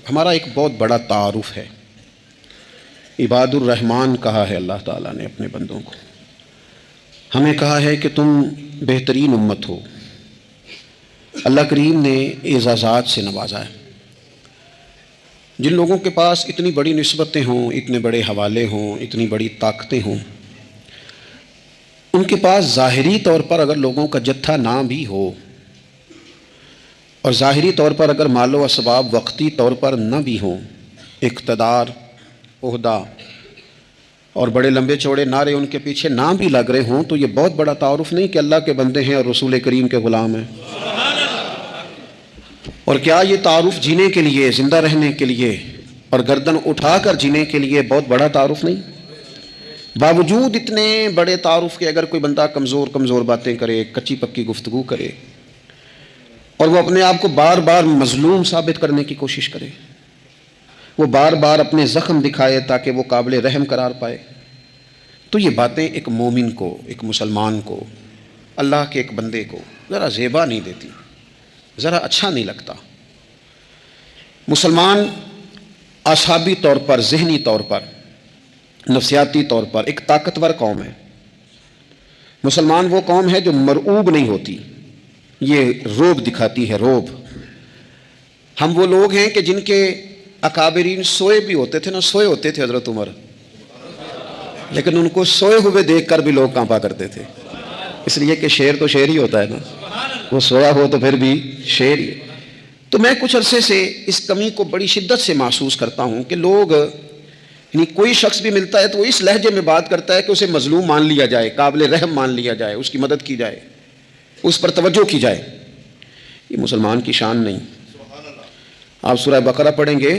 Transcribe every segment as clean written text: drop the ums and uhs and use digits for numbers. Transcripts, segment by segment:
ہمارا ایک بہت بڑا تعارف ہے، عباد الرحمن کہا ہے اللہ تعالیٰ نے اپنے بندوں کو، ہمیں کہا ہے کہ تم بہترین امت ہو۔ اللہ کریم نے اعزازات سے نوازا ہے۔ جن لوگوں کے پاس اتنی بڑی نسبتیں ہوں، اتنے بڑے حوالے ہوں، اتنی بڑی طاقتیں ہوں، ان کے پاس ظاہری طور پر اگر لوگوں کا جتھا نہ بھی ہو، اور ظاہری طور پر اگر مال و اسباب وقتی طور پر نہ بھی ہوں، اقتدار، عہدہ اور بڑے لمبے چوڑے نعرے ان کے پیچھے نہ بھی لگ رہے ہوں، تو یہ بہت بڑا تعارف نہیں کہ اللہ کے بندے ہیں اور رسول کریم کے غلام ہیں؟ اور کیا یہ تعارف جینے کے لیے، زندہ رہنے کے لیے اور گردن اٹھا کر جینے کے لیے بہت بڑا تعارف نہیں؟ باوجود اتنے بڑے تعارف کے اگر کوئی بندہ کمزور باتیں کرے، کچی پکی گفتگو کرے، اور وہ اپنے آپ کو بار بار مظلوم ثابت کرنے کی کوشش کرے، وہ بار بار اپنے زخم دکھائے تاکہ وہ قابل رحم قرار پائے، تو یہ باتیں ایک مومن کو، ایک مسلمان کو، اللہ کے ایک بندے کو ذرا زیبا نہیں دیتی، ذرا اچھا نہیں لگتا۔ مسلمان اعصابی طور پر، ذہنی طور پر، نفسیاتی طور پر ایک طاقتور قوم ہے۔ مسلمان وہ قوم ہے جو مرعوب نہیں ہوتی، یہ روب دکھاتی ہے، روب۔ ہم وہ لوگ ہیں کہ جن کے اکابرین سوئے بھی ہوتے تھے، سوئے ہوتے تھے حضرت عمر، لیکن ان کو سوئے ہوئے دیکھ کر بھی لوگ کانپا کرتے تھے، اس لیے کہ شیر تو شیر ہی ہوتا ہے نا، وہ سویا ہو تو پھر بھی شیر ہی۔ تو میں کچھ عرصے سے اس کمی کو بڑی شدت سے محسوس کرتا ہوں کہ لوگ، یعنی کوئی شخص بھی ملتا ہے تو وہ اس لہجے میں بات کرتا ہے کہ اسے مظلوم مان لیا جائے، قابل رحم مان لیا جائے، اس کی مدد کی جائے، اس پر توجہ کی جائے۔ یہ مسلمان کی شان نہیں۔ آپ سورہ بقرہ پڑھیں گے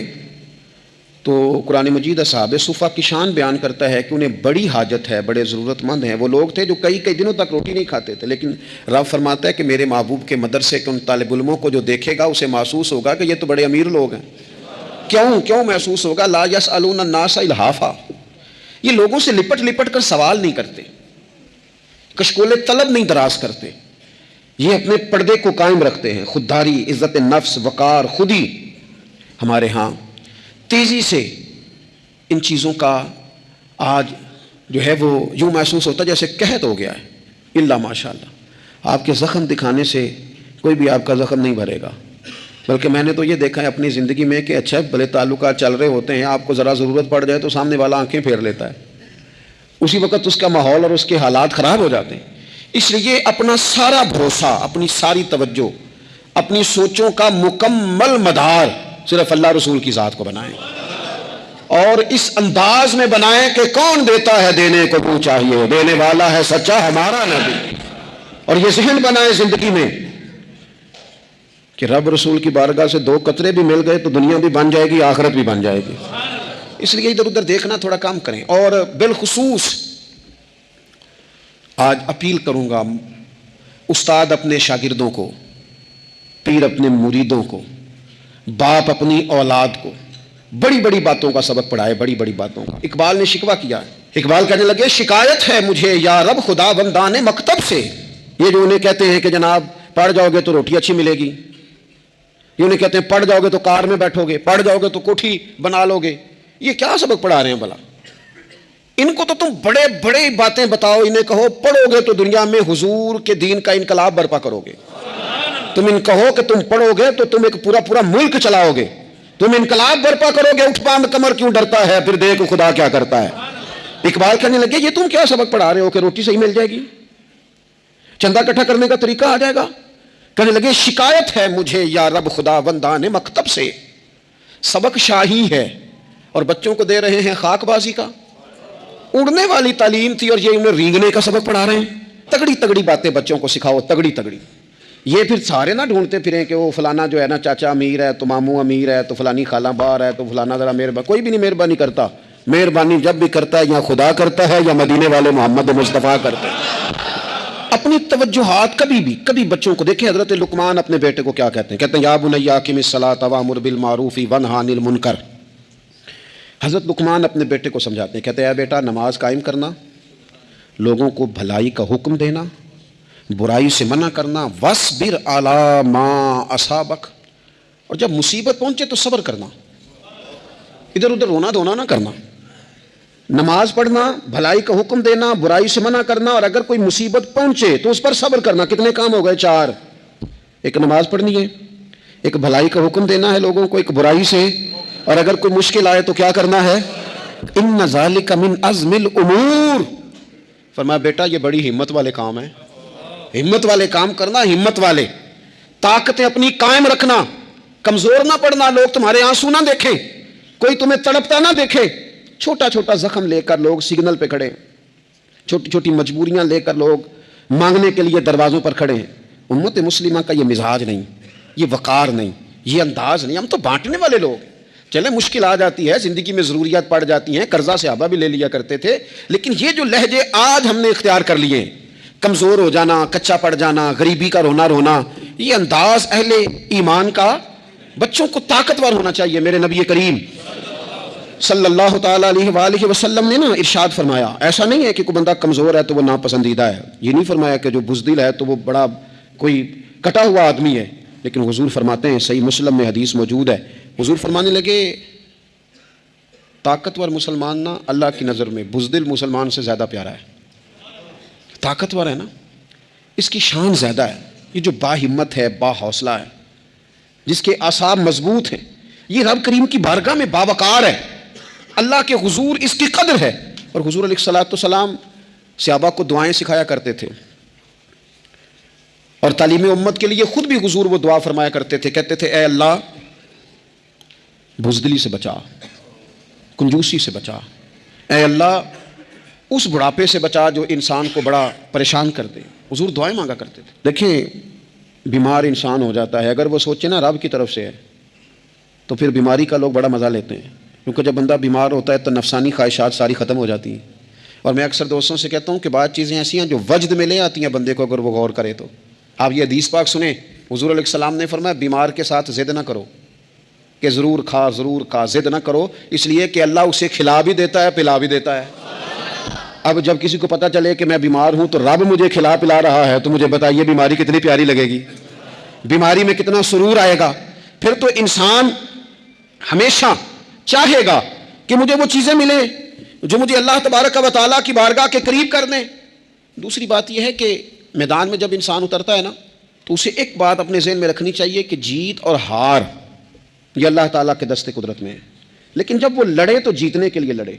تو قرآن مجید اصحاب صفہ کی شان بیان کرتا ہے کہ انہیں بڑی حاجت ہے، بڑے ضرورت مند ہیں۔ وہ لوگ تھے جو کئی دنوں تک روٹی نہیں کھاتے تھے، لیکن رب فرماتا ہے کہ میرے محبوب کے مدرسے کے ان طالب علموں کو جو دیکھے گا اسے محسوس ہوگا کہ یہ تو بڑے امیر لوگ ہیں۔ کیوں محسوس ہوگا؟ لا یسألون الناس الحافا، یہ لوگوں سے لپٹ کر سوال نہیں کرتے، کشکول طلب نہیں دراز کرتے، یہ اپنے پردے کو قائم رکھتے ہیں۔ خودداری، عزت نفس، وقار، خودی ہمارے ہاں تیزی سے ان چیزوں کا آج جو ہے وہ یوں محسوس ہوتا جیسے قحط ہو گیا ہے۔ الا ماشاءاللہ، آپ کے زخم دکھانے سے کوئی بھی آپ کا زخم نہیں بھرے گا، بلکہ میں نے تو یہ دیکھا ہے اپنی زندگی میں کہ اچھا بھلے تعلقات چل رہے ہوتے ہیں، آپ کو ذرا ضرورت پڑ جائے تو سامنے والا آنکھیں پھیر لیتا ہے، اسی وقت اس کا ماحول اور اس کے حالات خراب ہو جاتے ہیں۔ اس لیے اپنا سارا بھروسہ، اپنی ساری توجہ، اپنی سوچوں کا مکمل مدار صرف اللہ رسول کی ذات کو بنائیں، اور اس انداز میں بنائیں کہ کون دیتا ہے دینے کو تو چاہیے، دینے والا ہے سچا ہمارا نبی۔ اور یہ ذہن بنائیں زندگی میں کہ رب رسول کی بارگاہ سے 2 قطرے بھی مل گئے تو دنیا بھی بن جائے گی، آخرت بھی بن جائے گی۔ اس لیے ادھر ادھر دیکھنا تھوڑا کم کریں۔ اور بالخصوص آج اپیل کروں گا، استاد اپنے شاگردوں کو، پیر اپنے مریدوں کو، باپ اپنی اولاد کو بڑی بڑی باتوں کا سبق پڑھائے، بڑی بڑی باتوں کا۔ اقبال نے شکوہ کیا ہے، اقبال کہنے لگے شکایت ہے مجھے یا رب خدا بندان مکتب سے، یہ جو انہیں کہتے ہیں کہ جناب پڑھ جاؤ گے تو روٹی اچھی ملے گی، یہ انہیں کہتے ہیں پڑھ جاؤ گے تو کار میں بیٹھو گے، پڑھ جاؤ گے تو کوٹھی بنا لو گے، یہ کیا سبق پڑھا رہے ہیں بھلا؟ ان کو تو تم بڑے بڑے باتیں بتاؤ، انہیں کہو پڑھو گے تو دنیا میں حضور کے دین کا انقلاب برپا کرو گے، تم ان کہو کہ تم پڑھو گے تو تم ایک پورا ملک چلاؤ گے، تم انقلاب برپا کرو گے، اٹھ باندھ کمر کیوں ڈرتا ہے، پھر دیکھ خدا کیا کرتا ہے۔ اقبال کہنے لگے یہ تم کیا سبق پڑھا رہے ہو کہ روٹی صحیح مل جائے گی، چندہ اکٹھا کرنے کا طریقہ آ جائے گا؟ کہنے لگے شکایت ہے مجھے یا رب خدا بندان مکتب سے، سبق شاہی ہے اور بچوں کو دے رہے ہیں خاک بازی کا، اڑنے والی تعلیم تھی اور یہ انہیں رینگنے کا سبق پڑھا رہے ہیں۔ تگڑی باتیں بچوں کو سکھاؤ، تگڑی۔ یہ پھر سارے نہ ڈھونڈتے پھریں کہ وہ فلانا جو ہے نا چاچا امیر ہے تو ماموں امیر ہے تو فلانی خالہ باہر ہے تو فلانا ذرا مہربانی، کوئی بھی نہیں مہربانی کرتا۔ مہربانی جب بھی کرتا ہے یا خدا کرتا ہے یا مدینے والے محمد مصطفیٰ کرتے ہیں۔ اپنی توجہات کبھی بچوں کو دیکھیں، حضرت لقمان اپنے بیٹے کو کیا کہتے ہیں یا بنی اقم الصلاۃ وامر بالمعروف وانہا عن المنکر۔ حضرت لقمان اپنے بیٹے کو سمجھاتے ہیں، کہتے ہیں اے بیٹا نماز قائم کرنا، لوگوں کو بھلائی کا حکم دینا، برائی سے منع کرنا، وَاصْبِرْ عَلَىٰ مَا أَصَابَكَ، اور جب مصیبت پہنچے تو صبر کرنا۔ ادھر ادھر رونا دھونا نہ کرنا. نماز پڑھنا، بھلائی کا حکم دینا، برائی سے منع کرنا، اور اگر کوئی مصیبت پہنچے تو اس پر صبر کرنا. کتنے کام ہو گئے؟ 4. ایک نماز پڑھنی ہے، ایک بھلائی کا حکم دینا ہے لوگوں کو، ایک برائی سے، اور اگر کوئی مشکل آئے تو کیا کرنا ہے؟ ان ذالک من عزم الامور. فرمایا بیٹا یہ بڑی ہمت والے کام ہیں. ہمت والے کام کرنا، ہمت والے. طاقتیں اپنی قائم رکھنا، کمزور نہ پڑنا. لوگ تمہارے آنسو نہ دیکھیں، کوئی تمہیں تڑپتا نہ دیکھے. چھوٹا چھوٹا زخم لے کر لوگ سگنل پہ کھڑے ہیں، چھوٹی چھوٹی مجبوریاں لے کر لوگ مانگنے کے لیے دروازوں پر کھڑے ہیں. امت مسلمہ کا یہ مزاج نہیں، یہ وقار نہیں، یہ انداز نہیں. ہم تو بانٹنے والے لوگ. چلے مشکل آ جاتی ہے، زندگی میں ضروریات پڑ جاتی ہیں، قرضہ صحابہ بھی لے لیا کرتے تھے، لیکن یہ جو لہجے آج ہم نے اختیار کر لیے، کمزور ہو جانا، کچا پڑ جانا، غریبی کا رونا رونا، یہ انداز اہل ایمان کا. بچوں کو طاقتور ہونا چاہیے. میرے نبی کریم صلی اللہ تعالیٰ علیہ وآلہ وسلم نے ارشاد فرمایا، ایسا نہیں ہے کہ کوئی بندہ کمزور ہے تو وہ ناپسندیدہ ہے. یہ نہیں فرمایا کہ جو بزدل ہے تو وہ بڑا کوئی کٹا ہوا آدمی ہے. لیکن حضور فرماتے ہیں، صحیح مسلم میں حدیث موجود ہے، حضور فرمانے لگے طاقتور مسلمان نا اللہ کی نظر میں بزدل مسلمان سے زیادہ پیارا ہے. طاقتور ہے نا، اس کی شان زیادہ ہے. یہ جو با ہمت ہے، با حوصلہ ہے، جس کے اعصاب مضبوط ہیں، یہ رب کریم کی بارگاہ میں باوقار ہے. اللہ کے حضور اس کی قدر ہے. اور حضور علیہ الصلوۃ والسلام صحابہ کو دعائیں سکھایا کرتے تھے، اور تعلیم امت کے لیے خود بھی حضور وہ دعا فرمایا کرتے تھے. کہتے تھے اے اللہ بزدلی سے بچا، کنجوسی سے بچا، اے اللہ اس بڑھاپے سے بچا جو انسان کو بڑا پریشان کر دے. حضور دعائیں مانگا کرتے تھے. دیکھیں بیمار انسان ہو جاتا ہے، اگر وہ سوچے نا رب کی طرف سے ہے تو پھر بیماری کا لوگ بڑا مزہ لیتے ہیں، کیونکہ جب بندہ بیمار ہوتا ہے تو نفسانی خواہشات ساری ختم ہو جاتی ہیں. اور میں اکثر دوستوں سے کہتا ہوں کہ بعض چیزیں ایسی ہیں جو وجد میں لے آتی ہیں بندے کو اگر وہ غور کرے تو. آپ یہ حدیث پاک سنیں، حضور علیہ السلام نے فرمایا بیمار کے ساتھ ضد نہ کرو کہ ضرور کھا ضرور کھا. ضد نہ کرو، اس لیے کہ اللہ اسے کھلا بھی دیتا ہے، پلا بھی دیتا ہے. اب جب کسی کو پتہ چلے کہ میں بیمار ہوں تو رب مجھے کھلا پلا رہا ہے تو مجھے بتائیے بیماری کتنی پیاری لگے گی، بیماری میں کتنا سرور آئے گا. پھر تو انسان ہمیشہ چاہے گا کہ مجھے وہ چیزیں ملیں جو مجھے اللہ تبارک و تعالیٰ کی بارگاہ کے قریب کر دیں. دوسری بات یہ ہے کہ میدان میں جب انسان اترتا ہے نا تو اسے ایک بات اپنے ذہن میں رکھنی چاہیے کہ جیت اور ہار یہ اللہ تعالیٰ کے دست قدرت میں ہے. لیکن جب وہ لڑے تو جیتنے کے لیے لڑے.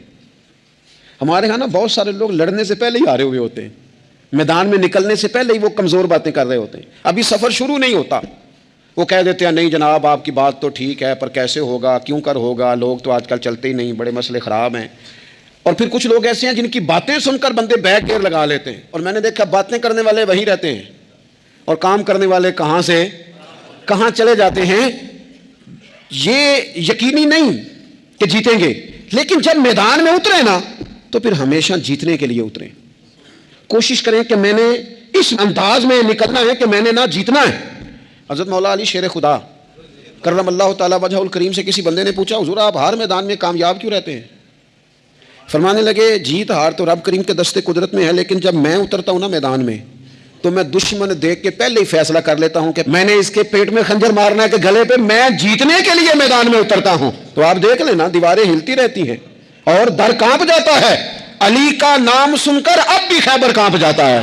ہمارے ہاں نا بہت سارے لوگ لڑنے سے پہلے ہی ہارے ہوئے ہوتے ہیں، میدان میں نکلنے سے پہلے ہی وہ کمزور باتیں کر رہے ہوتے ہیں. ابھی سفر شروع نہیں ہوتا وہ کہہ دیتے ہیں نہیں جناب آپ کی بات تو ٹھیک ہے پر کیسے ہوگا، کیوں کر ہوگا، لوگ تو آج کل چلتے ہی نہیں، بڑے مسئلے خراب ہیں. اور پھر کچھ لوگ ایسے ہیں جن کی باتیں سن کر بندے بیک گیئر لگا لیتے ہیں. اور میں نے دیکھا باتیں کرنے والے وہیں رہتے ہیں اور کام کرنے والے کہاں سے کہاں چلے جاتے ہیں. یہ یقینی نہیں کہ جیتیں گے، لیکن جب میدان میں اترے نا تو پھر ہمیشہ جیتنے کے لیے اتریں. کوشش کریں کہ میں نے اس انداز میں نکلنا ہے کہ میں نے نہ جیتنا ہے. حضرت مولا علی شیر خدا کرم اللہ تعالیٰ وجہ الکریم سے کسی بندے نے پوچھا حضور آپ ہر میدان میں کامیاب کیوں رہتے ہیں؟ فرمانے لگے جیت ہار تو رب کریم کے دست قدرت میں ہے، لیکن جب میں اترتا ہوں نا میدان میں تو میں دشمن دیکھ کے پہلے ہی فیصلہ کر لیتا ہوں کہ میں نے اس کے پیٹ میں خنجر مارنا ہے کہ گلے پہ. میں جیتنے کے لیے میدان میں اترتا ہوں. تو آپ دیکھ لینا دیواریں ہلتی رہتی ہیں اور در کانپ جاتا ہے. علی کا نام سن کر اب بھی خیبر کانپ جاتا ہے.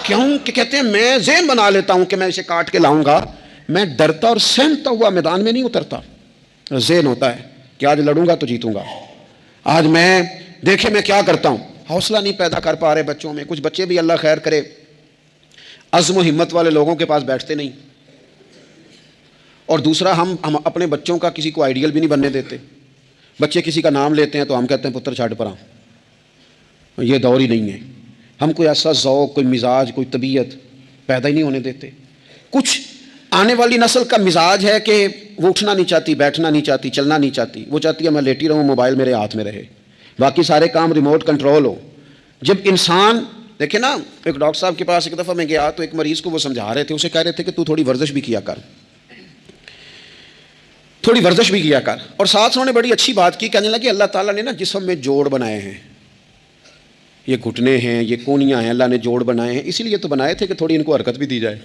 کیوں کہ کہتے ہیں میں ذہن بنا لیتا ہوں کہ میں اسے کاٹ کے لاؤں گا. میں ڈرتا اور سہمتا ہوا میدان میں نہیں اترتا. ذہن ہوتا ہے کہ آج لڑوں گا تو جیتوں گا، آج میں دیکھیں میں کیا کرتا ہوں. حوصلہ نہیں پیدا کر پا رہے بچوں میں. کچھ بچے بھی اللہ خیر کرے عزم و ہمت والے لوگوں کے پاس بیٹھتے نہیں. اور دوسرا ہم اپنے بچوں کا کسی کو آئیڈیل بھی نہیں بننے دیتے. بچے کسی کا نام لیتے ہیں تو ہم کہتے ہیں پتر چھاڑ پرا، یہ دور ہی نہیں ہے. ہم کوئی ایسا ذوق، کوئی مزاج، کوئی طبیعت پیدا ہی نہیں ہونے دیتے. کچھ آنے والی نسل کا مزاج ہے کہ وہ اٹھنا نہیں چاہتی، بیٹھنا نہیں چاہتی، چلنا نہیں چاہتی. وہ چاہتی ہے میں لیٹی رہوں، موبائل میرے ہاتھ میں رہے، باقی سارے کام ریموٹ کنٹرول ہو. جب انسان دیکھیں نا، ایک ڈاکٹر صاحب کے پاس ایک دفعہ میں گیا تو ایک مریض کو وہ سمجھا رہے تھے، اسے کہہ رہے تھے کہ تو تھوڑی ورزش بھی کیا کر، تھوڑی ورزش بھی کیا کر. اور ساتھ انہوں نے بڑی اچھی بات کی، کہنے لگے اللہ تعالیٰ نے نا جسم میں جوڑ بنائے ہیں، یہ گھٹنے ہیں، یہ کونیاں ہیں، اللہ نے جوڑ بنائے ہیں، اسی لیے تو بنائے تھے کہ تھوڑی ان کو حرکت بھی دی جائے.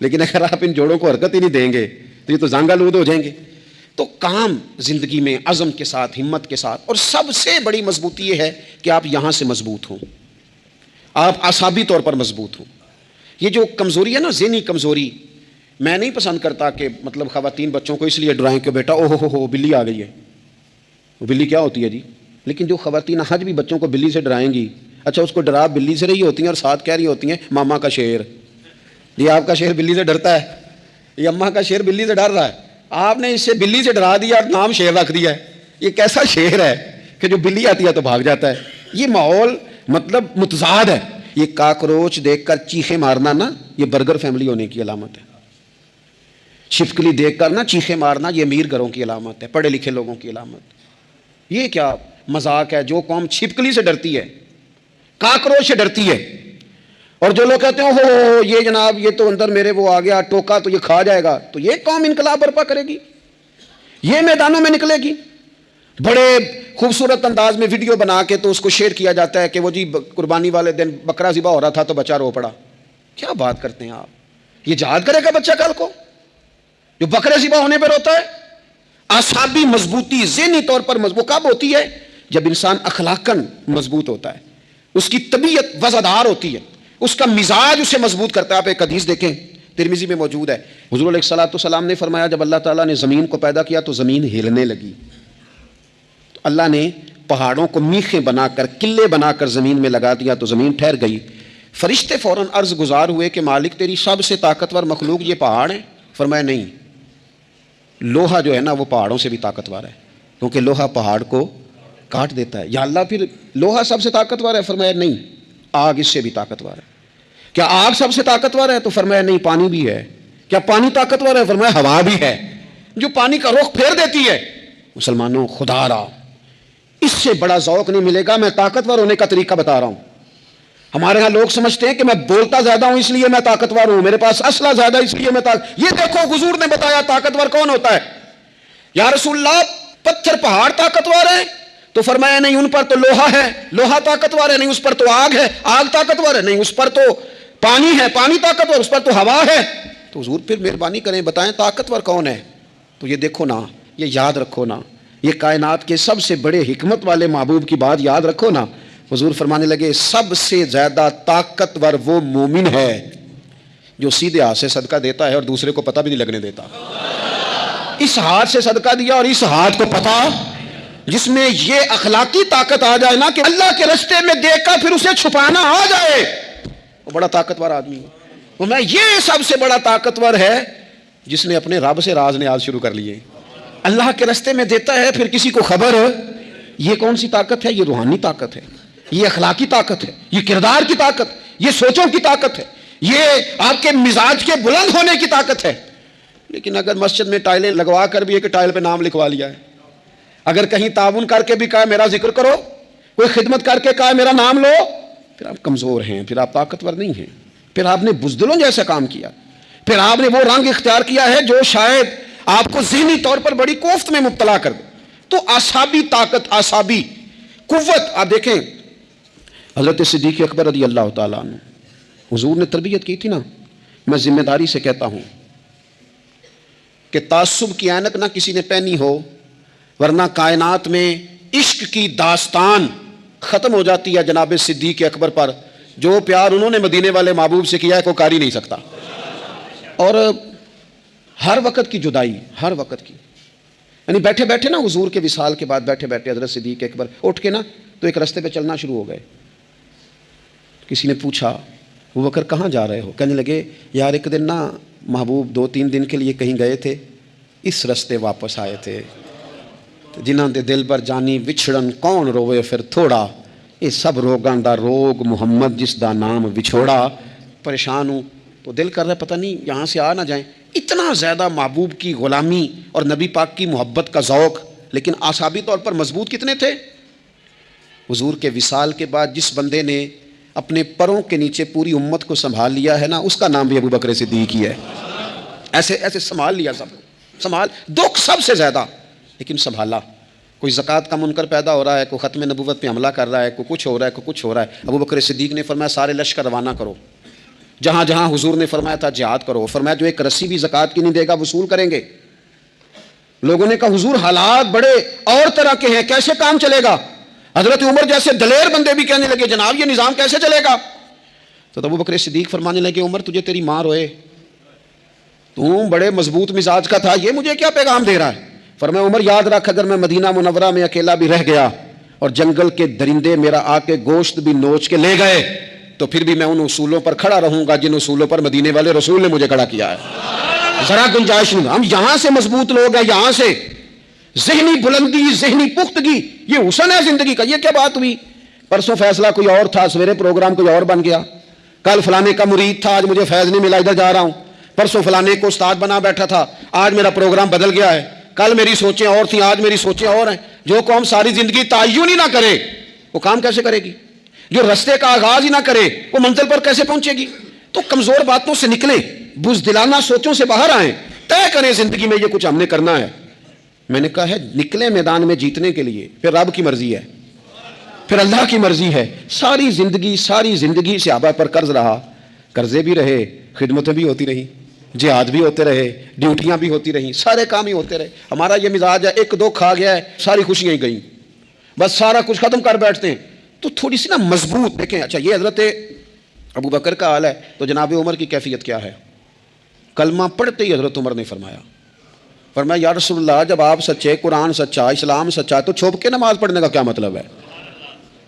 لیکن اگر آپ ان جوڑوں کو حرکت ہی نہیں دیں گے تو یہ تو زانگا لود ہو جائیں گے. تو کام زندگی میں عزم کے ساتھ، ہمت کے ساتھ، اور سب سے بڑی مضبوطی یہ ہے کہ آپ یہاں سے مضبوط ہوں، آپ اعصابی طور پر مضبوط ہوں۔ یہ جو کمزوری ہے نا، ذہنی کمزوری، میں نہیں پسند کرتا کہ مطلب خواتین بچوں کو اس لیے ڈرائیں کہ بیٹا اوہ ہو بلی آ گئی ہے۔ وہ بلی کیا ہوتی ہے جی؟ لیکن جو خواتین حج بھی بچوں کو بلی سے ڈرائیں گی، اچھا اس کو ڈرا بلی سے رہی ہوتی ہیں اور ساتھ کہہ رہی ہوتی ہیں ماما کا شیر، یہ آپ کا شیر بلی سے ڈرتا ہے، یہ اماں کا شیر بلی سے ڈر رہا ہے، آپ نے اس سے بلی سے ڈرا دیا اور نام شیر رکھ دیا ہے۔ یہ کیسا شیر ہے کہ جو بلی آتی ہے تو بھاگ جاتا ہے؟ یہ ماحول مطلب متضاد ہے۔ یہ کاکروچ دیکھ کر چیخیں مارنا نا، یہ برگر فیملی ہونے کی علامت ہے۔ چھپکلی دیکھ کر نا چیخیں مارنا، یہ امیر گھروں کی علامت ہے، پڑھے لکھے لوگوں کی علامت۔ یہ کیا مذاق ہے؟ جو قوم چھپکلی سے ڈرتی ہے، کاکروچ سے ڈرتی ہے، اور جو لوگ کہتے ہیں ہو یہ جناب یہ تو اندر میرے وہ آ گیا ٹوکا تو یہ کھا جائے گا، تو یہ قوم انقلاب برپا کرے گی، یہ میدانوں میں نکلے گی۔ بڑے خوبصورت انداز میں ویڈیو بنا کے تو اس کو شیئر کیا جاتا ہے کہ وہ جی قربانی والے دن بکرا ذبح ہو رہا تھا تو بچہ رو پڑا۔ کیا بات کرتے ہیں آپ؟ یہ جہاد کرے گا بچہ کل کو جو بکرے ذبح ہونے پہ روتا ہے؟ اعصابی مضبوطی ذہنی طور پر مضبوط کب ہوتی ہے؟ جب انسان اخلاقاً مضبوط ہوتا ہے، اس کی طبیعت وزادار ہوتی ہے، اس کا مزاج اسے مضبوط کرتا ہے۔ آپ ایک حدیث دیکھیں، ترمذی میں موجود ہے، حضور علیہ الصلوۃ والسلام نے فرمایا جب اللہ تعالیٰ نے زمین کو پیدا کیا تو زمین ہلنے لگی، تو اللہ نے پہاڑوں کو میخیں بنا کر قلعے بنا کر زمین میں لگا دیا تو زمین ٹھہر گئی۔ فرشتے فوراً عرض گزار ہوئے کہ مالک تیری سب سے طاقتور مخلوق یہ پہاڑ ہیں؟ فرمایا نہیں، لوہا جو ہے نا وہ پہاڑوں سے بھی طاقتور ہے، کیونکہ لوہا پہاڑ کو کاٹ دیتا ہے۔ یا اللہ پھر لوہا سب سے طاقتور ہے؟ فرمایا نہیں، آگ اس سے بھی طاقتور ہے۔ کیا آگ سب سے طاقتور ہے؟ تو فرمایا نہیں، پانی بھی ہے۔ کیا پانی طاقتور ہے؟ فرمایا ہوا بھی ہے، جو پانی کا رخ پھیر دیتی ہے۔ مسلمانوں خدا را اس سے بڑا ذوق نہیں ملے گا۔ میں طاقتور ہونے کا طریقہ بتا رہا ہوں۔ ہمارے ہاں لوگ سمجھتے ہیں کہ میں بولتا زیادہ ہوں اس لیے میں طاقتور ہوں، میرے پاس اسلحہ زیادہ اس لیے میں یہ دیکھو حضور نے بتایا طاقتور کون ہوتا ہے۔ یا رسول اللہ پتھر پہاڑ طاقتور ہیں؟ تو فرمایا نہیں، ان پر تو لوہا ہے، لوہا طاقتور ہے، نہیں اس پر تو آگ ہے، آگ طاقتور ہے، نہیں اس پر تو پانی ہے، پانی طاقتور، اس پر تو ہوا ہے۔ تو حضور پھر مہربانی کریں بتائیں طاقتور کون ہے؟ تو یہ دیکھو نا، یہ یاد رکھو نا، یہ کائنات کے سب سے بڑے حکمت والے محبوب کی بات یاد رکھو نا۔ حضور فرمانے لگے سب سے زیادہ طاقتور وہ مومن ہے جو سیدھے ہاتھ سے صدقہ دیتا ہے اور دوسرے کو پتہ بھی نہیں لگنے دیتا۔ اس ہاتھ سے صدقہ دیا اور اس ہاتھ کو پتہ، جس میں یہ اخلاقی طاقت آ جائے نا کہ اللہ کے رستے میں دیکھ کر پھر اسے چھپانا آ جائے، وہ بڑا طاقتور آدمی ہے۔ تو میں یہ سب سے بڑا طاقتور ہے جس نے اپنے رب سے راز نیاز شروع کر لیے، اللہ کے رستے میں دیتا ہے پھر کسی کو خبر۔ یہ کون سی طاقت ہے؟ یہ روحانی طاقت ہے، یہ اخلاقی طاقت ہے، یہ کردار کی طاقت، یہ سوچوں کی طاقت ہے، یہ آپ کے مزاج کے بلند ہونے کی طاقت ہے۔ لیکن اگر مسجد میں ٹائلیں لگوا کر بھی ایک ٹائل پہ نام لکھوا لیا ہے، اگر کہیں تعاون کر کے بھی کہا میرا ذکر کرو، کوئی خدمت کر کے کہا میرا نام لو، پھر آپ کمزور ہیں، پھر آپ طاقتور نہیں ہیں، پھر آپ نے بزدلوں جیسا کام کیا، پھر آپ نے وہ رنگ اختیار کیا ہے جو شاید آپ کو ذہنی طور پر بڑی کوفت میں مبتلا کر دے۔ تو اعصابی طاقت، اعصابی قوت، آپ دیکھیں حضرت صدیق اکبر رضی اللہ تعالیٰ عنہ، حضور نے تربیت کی تھی نا۔ میں ذمہ داری سے کہتا ہوں کہ تعصب کی عینک نہ کسی نے پہنی ہو، ورنہ کائنات میں عشق کی داستان ختم ہو جاتی ہے جناب صدیق اکبر پر۔ جو پیار انہوں نے مدینے والے محبوب سے کیا ہے کوئی کر ہی نہیں سکتا۔ اور ہر وقت کی جدائی، ہر وقت کی، یعنی بیٹھے بیٹھے نا حضور کے وصال کے بعد بیٹھے بیٹھے حضرت صدیق اکبر اٹھ کے نا تو ایک رستے پہ چلنا شروع ہو گئے۔ کسی نے پوچھا ابوبکر کہاں جا رہے ہو؟ کہنے لگے یار ایک دن نا محبوب 2-3 دن کے لیے کہیں گئے تھے، اس رستے واپس آئے تھے، جنہاں دے دل پر جانی وچھڑن کون روے پھر تھوڑا، یہ سب روگاں دا روگ محمد جس دا نام وچھوڑا۔ پریشان ہوں تو دل کر رہا ہے پتہ نہیں یہاں سے آ نہ جائیں۔ اتنا زیادہ محبوب کی غلامی اور نبی پاک کی محبت کا ذوق، لیکن اعصابی طور پر مضبوط کتنے تھے؟ حضور کے وصال کے بعد جس بندے نے اپنے پروں کے نیچے پوری امت کو سنبھال لیا ہے نا، اس کا نام بھی ابوبکر صدیق ہی ہے۔ ایسے ایسے سنبھال لیا سب کو، سنبھال، دکھ سب سے زیادہ لیکن سنبھالا۔ کوئی زکوٰۃ کا منکر پیدا ہو رہا ہے، کوئی ختم نبوت پہ حملہ کر رہا ہے، کوئی کچھ ہو رہا ہے، کوئی کچھ ہو رہا ہے، ابوبکر صدیق نے فرمایا سارے لشکر روانہ کرو، جہاں جہاں حضور نے فرمایا تھا جہاد کرو۔ فرمایا جو ایک رسی بھی زکوٰۃ کی نہیں دے گا وصول کریں گے۔ لوگوں نے کہا حضور حالات بڑے اور طرح کے ہیں، کیسے کام چلے گا؟ حضرت عمر جیسے دلیر بندے بھی کہنے لگے جناب یہ نظام کیسے چلے گا؟ تو ابو بکر صدیق فرمانے لگے عمر تجھے تیری ماں روئے، تم بڑے مضبوط مزاج کا تھا، یہ مجھے کیا پیغام دے رہا ہے؟ فرمایا عمر یاد رکھ اگر میں مدینہ منورہ میں اکیلا بھی رہ گیا اور جنگل کے درندے میرا آ کے گوشت بھی نوچ کے لے گئے تو پھر بھی میں ان اصولوں پر کھڑا رہوں گا جن اصولوں پر مدینے والے رسول نے مجھے کھڑا کیا ہے، ذرا گنجائش نہیں۔ ہم یہاں سے مضبوط لوگ ہیں، یہاں سے ذہنی بلندی، ذہنی پختگی، یہ حسن ہے زندگی کا۔ یہ کیا بات ہوئی؟ پرسوں فیصلہ کوئی اور تھا، سویرے پروگرام کوئی اور بن گیا، کل فلانے کا مرید تھا آج مجھے فیض نہیں ملا ادھر جا رہا ہوں، پرسوں فلانے کو استاد بنا بیٹھا تھا آج میرا پروگرام بدل گیا ہے، کل میری سوچیں اور تھیں آج میری سوچیں اور ہیں۔ جو قوم ساری زندگی تعین ہی نہ کرے وہ کام کیسے کرے گی؟ جو رستے کا آغاز ہی نہ کرے وہ منزل پر کیسے پہنچے گی؟ تو کمزور باتوں سے نکلیں، بزدلانہ سوچوں سے باہر آئیں، طے کریں زندگی میں یہ کچھ ہم نے کرنا ہے۔ میں نے کہا ہے نکلیں میدان میں جیتنے کے لیے، پھر رب کی مرضی ہے، پھر اللہ کی مرضی ہے۔ ساری زندگی صحابہ پر قرض رہا، قرضے بھی رہے، خدمتیں بھی ہوتی رہی، جہاد بھی ہوتے رہے، ڈیوٹیاں بھی ہوتی رہیں، سارے کام ہی ہوتے رہے۔ ہمارا یہ مزاج ہے ایک دو کھا گیا ہے ساری خوشیاں ہی گئیں، بس سارا کچھ ختم کر بیٹھتے ہیں۔ تو تھوڑی سی نا مضبوط دیکھیں۔ اچھا یہ حضرت ابو بکر کا حال ہے تو جناب عمر کی کیفیت کیا ہے؟ کلمہ پڑھتے ہی حضرت عمر نے فرمایا یا رسول اللہ جب آپ سچے، قرآن سچا، اسلام سچا، تو چھپ کے نماز پڑھنے کا کیا مطلب ہے؟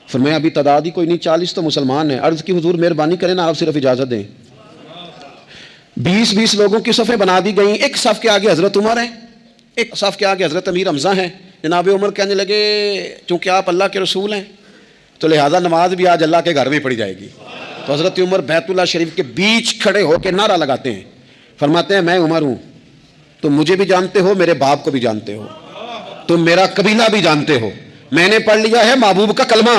فرمایا ابھی تعداد ہی کوئی نہیں، 40 تو مسلمان ہیں۔ عرض کی حضور مہربانی کریں نا آپ صرف اجازت دیں۔ 20 لوگوں کی صفیں بنا دی گئیں، ایک صف کے آگے حضرت عمر ہیں، ایک صف کے آگے حضرت امیر حمزہ ہیں۔ جناب عمر کہنے لگے چونکہ آپ اللہ کے رسول ہیں تو لہذا نماز بھی آج اللہ کے گھر میں پڑھی جائے گی۔ تو حضرت عمر بیت اللہ شریف کے بیچ کھڑے ہو کے نعرہ لگاتے ہیں، فرماتے ہیں میں عمر ہوں، تم مجھے بھی جانتے ہو، میرے باپ کو بھی جانتے ہو، تم میرا قبیلہ بھی جانتے ہو، میں نے پڑھ لیا ہے محبوب کا کلمہ۔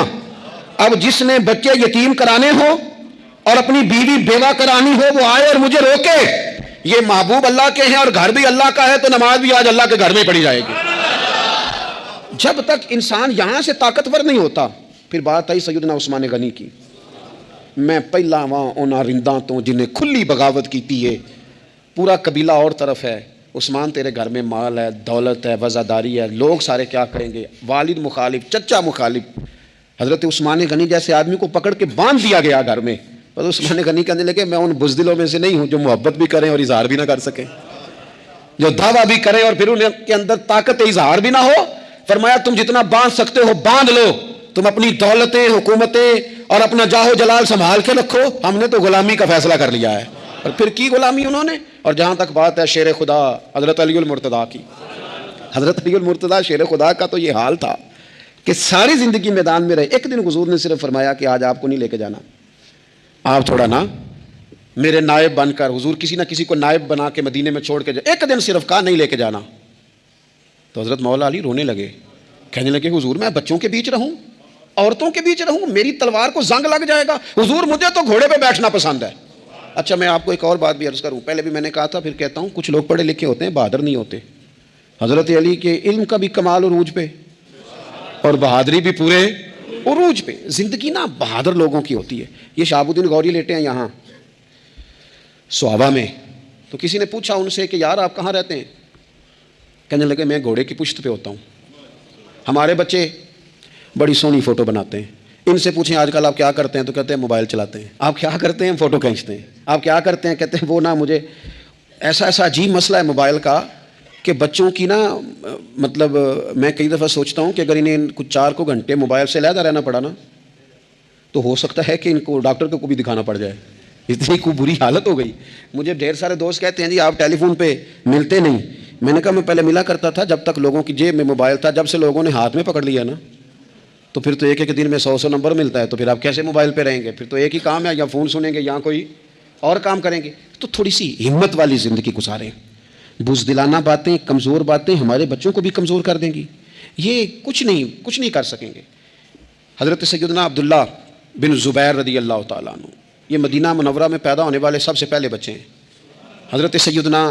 اب جس نے بچے یتیم کرانے ہو اور اپنی بیوی بیوہ کرانی ہو وہ آئے اور مجھے روکے، یہ محبوب اللہ کے ہیں اور گھر بھی اللہ کا ہے تو نماز بھی آج اللہ کے گھر میں پڑھی جائے گی۔ جب تک انسان یہاں سے طاقتور نہیں ہوتا، پھر بات آئی سیدنا عثمان غنی کی، میں پہلا وہاں اونا رنداں تو جنہیں کھلی بغاوت کیتی ہے، پورا قبیلہ اور طرف ہے، عثمان تیرے گھر میں مال ہے، دولت ہے، وزاداری ہے، لوگ سارے کیا کریں گے، والد مخالف، چچا مخالف۔ حضرت عثمان غنی جیسے آدمی کو پکڑ کے باندھ دیا گیا گھر میں۔ تو عثمان غنی کہنے لگے میں ان بزدلوں میں سے نہیں ہوں جو محبت بھی کریں اور اظہار بھی نہ کر سکیں، جو دعویٰ بھی کریں اور پھر ان کے اندر طاقت اظہار بھی نہ ہو۔ فرمایا تم جتنا باندھ سکتے ہو باندھ لو، تم اپنی دولتیں، حکومتیں اور اپنا جاہ و جلال سنبھال کے رکھو، ہم نے تو غلامی کا فیصلہ کر لیا ہے۔ اور پھر کی غلامی انہوں نے۔ اور جہاں تک بات ہے شیر خدا حضرت علی المرتضیٰ کی، حضرت علی المرتضیٰ شیر خدا کا تو یہ حال تھا کہ ساری زندگی میدان میں رہے۔ ایک دن حضور نے صرف فرمایا کہ آج آپ کو نہیں لے کے جانا، آپ تھوڑا نا میرے نائب بن کر، حضور کسی نہ کسی کو نائب بنا کے مدینے میں چھوڑ کے جائے، ایک دن صرف کہا نہیں لے کے جانا۔ تو حضرت مولا علی رونے لگے، کہنے لگے حضور میں بچوں کے بیچ رہوں، عورتوں کے بیچ رہوں، میری تلوار کو زنگ لگ جائے گا، حضور مجھے تو گھوڑے پہ بیٹھنا پسند ہے۔ اچھا میں آپ کو ایک اور بات بھی عرض کروں، پہلے بھی میں نے کہا تھا پھر کہتا ہوں، کچھ لوگ پڑھے لکھے ہوتے ہیں بہادر نہیں ہوتے۔ حضرت علی کے علم کا بھی کمال عروج پہ اور بہادری بھی پورے عروج پہ۔ زندگی نا بہادر لوگوں کی ہوتی ہے۔ یہ شہاب الدین غوری لیٹے ہیں یہاں سوابا میں، تو کسی نے پوچھا ان سے کہ یار آپ کہاں رہتے ہیں؟ کہنے لگے میں گھوڑے کی پشت پہ ہوتا ہوں، ہمارے بچے بڑی سونی فوٹو بناتے ہیں، ان سے پوچھیں آج کل آپ کیا کرتے ہیں تو کہتے ہیں موبائل چلاتے ہیں۔ آپ کیا کرتے ہیں؟ فوٹو کھینچتے ہیں۔ آپ کیا کرتے ہیں؟ کہتے ہیں وہ نا مجھے ایسا عجیب مسئلہ ہے موبائل کا کہ بچوں کی نا مطلب میں کئی دفعہ سوچتا ہوں کہ اگر انہیں کچھ 4 گھنٹے موبائل سے علیحدہ رہنا پڑا نا تو ہو سکتا ہے کہ ان کو ڈاکٹر کو بھی دکھانا پڑ جائے، اتنی کو بری حالت ہو گئی۔ مجھے ڈھیر سارے دوست کہتے ہیں جی آپ ٹیلی فون پہ ملتے نہیں۔ میں نے کہا میں پہلے ملا کرتا تھا جب تک لوگوں کی جیب میں موبائل تھا، جب سے لوگوں نے ہاتھ میں پکڑ لیا نا تو پھر تو ایک دن میں 100 نمبر ملتا ہے، تو پھر آپ کیسے موبائل پہ رہیں گے؟ پھر تو ایک ہی کام ہے، یا فون سنیں گے یا کوئی اور کام کریں گے۔ تو تھوڑی سی ہمت والی زندگی گزاریں۔ بزدلانہ باتیں، کمزور باتیں ہمارے بچوں کو بھی کمزور کر دیں گی، یہ کچھ نہیں کر سکیں گے۔ حضرت سیدنا عبداللہ بن زبیر رضی اللہ تعالیٰ عنہ، یہ مدینہ منورہ میں پیدا ہونے والے سب سے پہلے بچے ہیں۔ حضرت سیدنا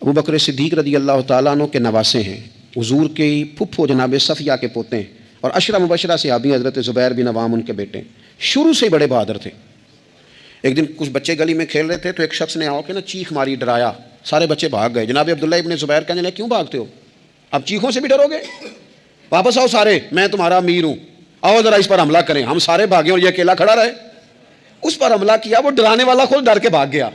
ابو بکر صدیق رضی اللہ تعالیٰ عنہ کے نواسے ہیں، حضور کے پھپھو جناب صفیہ کے پوتے ہیں، اور عشرہ مبشرہ صحابی حضرت زبیر بن عوام ان کے بیٹے ہیں۔ شروع سے بڑے بہادر تھے۔ ایک دن کچھ بچے گلی میں کھیل رہے تھے تو ایک شخص نے آ کے نا چیخ ماری، ڈرایا، سارے بچے بھاگ گئے۔ جناب عبداللہ ابن زبیر کہنے لگے کیوں بھاگتے ہو؟ اب چیخوں سے بھی ڈرو گے؟ واپس آؤ سارے، میں تمہارا امیر ہوں، آؤ ذرا اس پر حملہ کریں۔ ہم سارے بھاگے اور یہ اکیلا کھڑا رہے۔ اس پر حملہ کیا، وہ ڈرانے والا خود ڈر کے بھاگ گیا۔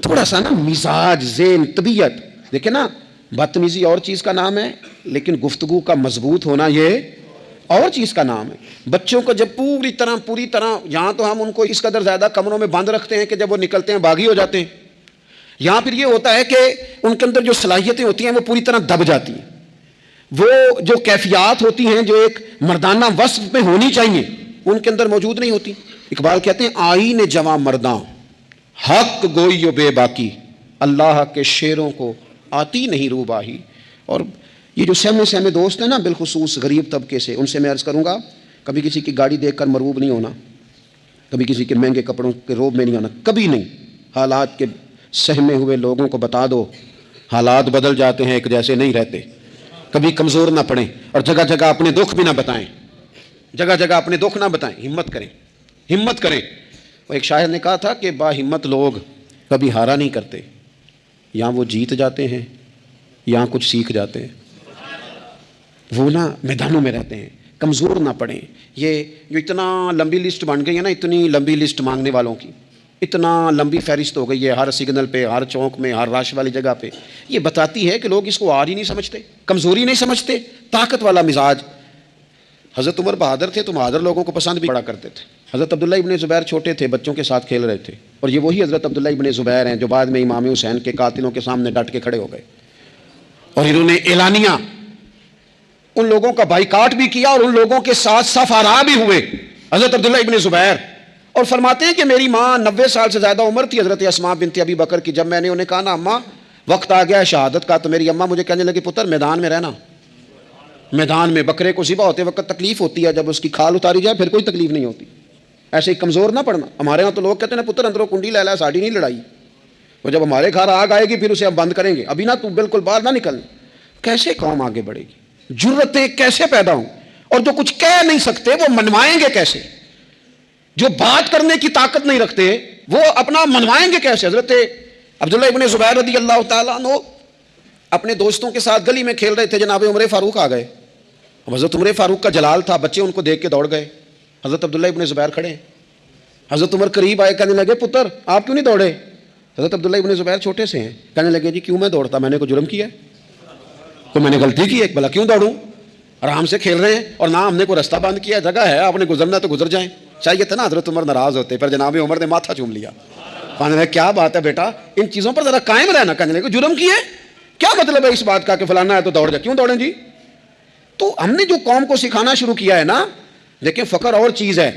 تھوڑا سا نا مزاج، ذہن، طبیعت دیکھیں نا، بدتمیزی اور چیز کا نام ہے، لیکن گفتگو کا مضبوط ہونا یہ اور چیز کا نام ہے۔ بچوں کو جب پوری طرح یہاں تو ہم ان کو اس قدر زیادہ کمروں میں بند رکھتے ہیں کہ جب وہ نکلتے ہیں باغی ہو جاتے ہیں، یہاں پھر یہ ہوتا ہے کہ ان کے اندر جو صلاحیتیں ہوتی ہیں وہ پوری طرح دب جاتی ہیں، وہ جو کیفیات ہوتی ہیں جو ایک مردانہ وصف میں ہونی چاہیے ان کے اندر موجود نہیں ہوتی۔ اقبال کہتے ہیں آئین جواں مرداں حق گوئی و بے باکی، اللہ کے شیروں کو آتی نہیں روباہی۔ اور یہ جو سہمے دوست ہیں نا، بالخصوص غریب طبقے سے، ان سے میں عرض کروں گا کبھی کسی کی گاڑی دیکھ کر مرعوب نہیں ہونا، کبھی کسی کے مہنگے کپڑوں کے روب میں نہیں ہونا، کبھی نہیں۔ حالات کے سہمے ہوئے لوگوں کو بتا دو حالات بدل جاتے ہیں، ایک جیسے نہیں رہتے۔ کبھی کمزور نہ پڑیں اور جگہ جگہ اپنے دکھ بھی نہ بتائیں، جگہ جگہ اپنے دکھ نہ بتائیں، ہمت کریں، ہمت کریں۔ وہ ایک شاعر نے کہا تھا کہ با ہمت لوگ کبھی ہارا نہیں کرتے، یا وہ جیت جاتے ہیں یا کچھ سیکھ جاتے ہیں۔ وہ نا میدانوں میں رہتے ہیں، کمزور نہ پڑیں۔ یہ جو اتنا لمبی لسٹ بن گئی ہے نا، اتنی لمبی لسٹ مانگنے والوں کی، اتنا لمبی فہرست ہو گئی ہے ہر سگنل پہ، ہر چوک میں، ہر رش والی جگہ پہ، یہ بتاتی ہے کہ لوگ اس کو آر ہی نہیں سمجھتے، کمزوری نہیں سمجھتے، طاقت والا مزاج۔ حضرت عمر بہادر تھے تو بہادر لوگوں کو پسند بھی بڑا کرتے تھے۔ حضرت عبداللہ ابن زبیر چھوٹے تھے، بچوں کے ساتھ کھیل رہے تھے، اور یہ وہی حضرت عبداللہ ابن زبیر ہیں جو بعد میں امام حسین کے قاتلوں کے سامنے ڈٹ کے کھڑے ہو گئے، اور انہوں نے اعلانیہ ان لوگوں کا بائیکاٹ بھی کیا اور ان لوگوں کے ساتھ صف آرا بھی ہوئے، حضرت عبداللہ ابن زبیر۔ اور فرماتے ہیں کہ میری ماں 90 سال سے زیادہ عمر تھی حضرت اسماء بنت ابی بکر کی، جب میں نے انہیں کہا نا اماں وقت آ گیا ہے شہادت کا، تو میری اماں مجھے کہنے لگی پتر میدان میں رہنا، میدان میں بکرے کو ذبح ہوتے وقت تکلیف ہوتی ہے، جب اس کی کھال اتاری جائے پھر کوئی تکلیف نہیں ہوتی، ایسے ہی کمزور نہ پڑنا۔ ہمارے ہاں تو لوگ کہتے ہیں نا پتر اندروں کنڈی لے لا، ساڑی نہیں لڑائی، وہ جب ہمارے گھر آگ آئے گی پھر اسے ہم بند کریں گے، ابھی نہ تو بالکل باہر نہ نکلنا۔ کیسے قوم آگے بڑھے گی؟ جرتیں کیسے پیدا ہوں؟ اور جو کچھ کہہ نہیں سکتے وہ منوائیں گے کیسے؟ جو بات کرنے کی طاقت نہیں رکھتے وہ اپنا منوائیں گے کیسے؟ حضرت عبداللہ ابن زبیر رضی اللہ تعالیٰ عنہ اپنے دوستوں کے ساتھ گلی میں کھیل رہے تھے، جناب عمر فاروق آ گئے، حضرت عمر فاروق کا جلال تھا، بچے ان کو دیکھ کے دوڑ گئے، حضرت عبداللہ ابن زبیر کھڑے ہیں، حضرت عمر قریب آئے، کہنے لگے پتر آپ کیوں نہیں دوڑے؟ حضرت عبداللہ ابن زبیر چھوٹے سے ہیں، کہنے لگے جی کیوں میں دوڑتا، میں نے کوئی جرم کیا ہے؟ تو میں نے غلطی کی ہے، بھلا کیوں دوڑوں؟ آرام سے کھیل رہے ہیں اور نہ ہم نے کوئی رستہ بند کیا، جگہ ہے، آپ نے گزرنا تو گزر جائیں۔ چاہیے تھا نا حضرت عمر ناراض ہوتے، پر جناب عمر نے ماتھا چوم لیا، کہنے لگے کیا بات ہے بیٹا، ان چیزوں پر ذرا قائم رہنا، کہنے لگے جرم کیے، کیا مطلب ہے اس بات کا کہ فلانا ہے تو دوڑ جا، کیوں دوڑیں جی؟ تو ہم نے جو قوم کو سکھانا شروع کیا ہے نا، دیکھیں فقر اور چیز ہے،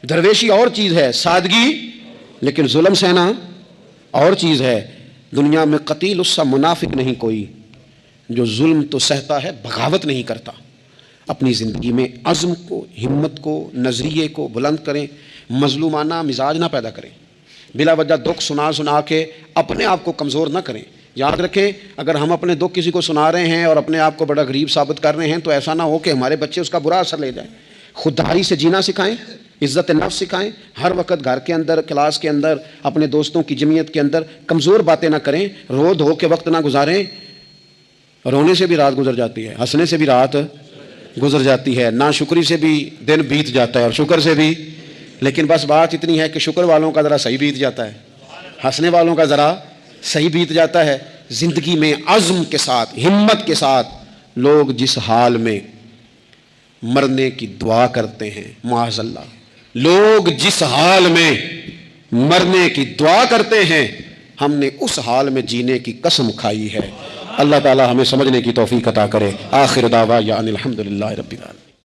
درویشی اور چیز ہے، سادگی، لیکن ظلم سہنا اور چیز ہے۔ دنیا میں قتیل اس سا منافق نہیں کوئی جو ظلم تو سہتا ہے بغاوت نہیں کرتا۔ اپنی زندگی میں عزم کو، ہمت کو، نظریے کو بلند کریں، مظلومانہ مزاج نہ پیدا کریں، بلا وجہ دکھ سنا کے اپنے آپ کو کمزور نہ کریں۔ یاد رکھیں اگر ہم اپنے دکھ کسی کو سنا رہے ہیں اور اپنے آپ کو بڑا غریب ثابت کر رہے ہیں تو ایسا نہ ہو کہ ہمارے بچے اس کا برا اثر لے جائیں۔ خودداری سے جینا سکھائیں، عزت نفس سکھائیں، ہر وقت گھر کے اندر، کلاس کے اندر، اپنے دوستوں کی جمعیت کے اندر کمزور باتیں نہ کریں، رو دھو کے وقت نہ گزاریں۔ رونے سے بھی رات گزر جاتی ہے، ہنسنے سے بھی رات گزر جاتی ہے، ناشکری سے بھی دن بیت جاتا ہے اور شکر سے بھی، لیکن بس بات اتنی ہے کہ شکر والوں کا ذرا صحیح بیت جاتا ہے، ہنسنے والوں کا ذرا صحیح بیت جاتا ہے۔ زندگی میں عزم کے ساتھ، ہمت کے ساتھ لوگ جس حال میں مرنے کی دعا کرتے ہیں، معاذ اللہ، لوگ جس حال میں مرنے کی دعا کرتے ہیں، ہم نے اس حال میں جینے کی قسم کھائی ہے۔ اللہ تعالی ہمیں سمجھنے کی توفیق عطا کرے۔ آخر دعوانا الحمدللہ رب العالمین۔